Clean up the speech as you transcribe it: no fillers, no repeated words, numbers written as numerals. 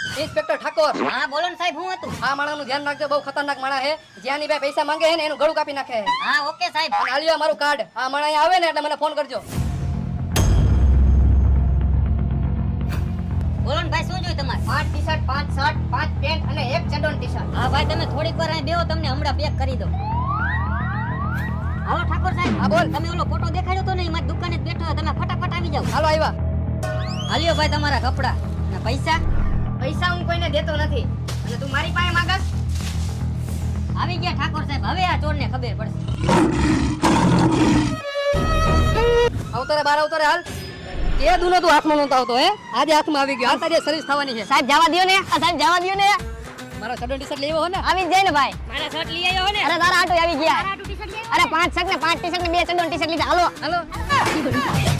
Inspector Thakor, હા બોલો ને સાહેબ, હું હતું? આ માણસનું ધ્યાન રાખજો, બહુ ખતરનાક માણસ છે. જ્યાંની ભાઈ પૈસા માંગે છે ને એનું ગળું કાપી નાખે છે. હા ઓકે સાહેબ. અને આલ્યો મારું કાર્ડ. આ માણસ અહીંયા આવે ને એટલે મને ફોન કરજો. બોલો ને ભાઈ, શું જોઈએ તમારે? 5 ટી-શર્ટ, 5 શર્ટ, 5 પેન્ટ અને 1 ચડ્ડોન ટી-શર્ટ. હા ભાઈ, તમે થોડીક વાર અહીં બેહો, તમને હમણાં પેક કરી દો. હાલો ઠાકોર સાહેબ. હા બોલ. તમે ઓલો ફોટો દેખાડ્યો તો ને, મારી દુકાને જ બેઠો, તમે ફટાફટ આવી જાઓ. હાલો આવ્યા. હાલ્યો ભાઈ તમારા કપડા અને પૈસા. પૈસા હું કોઈને દેતો નથી અને તું મારી પાસે માંગસ. આવી ગયા ઠાકોર સાહેબ, હવે આ ચોરને ખબર પડશે. આવતો રે, બહાર આવતો રે, હાલ. કે દુનો તું હાથમાં નહોતો આવતો હે? આજે હાથમાં આવી ગયો. હાલ તારી સર્વિસ થવાની છે. સાહેબ જવા દ્યો ને, સાહેબ જવા દ્યો ને. મારો ચડ્ડોન ટી-શર્ટ લેવો હો ને? આવી જ જાય ને ભાઈ. મારા શર્ટ લઈ આવ્યો હો ને? અરે તારા આટો આવી ગયા. અરે 5 શર્ટ ને 5 ટી-શર્ટ ને 2 ચડ્ડોન ટી-શર્ટ લીધા. હાલો હાલો.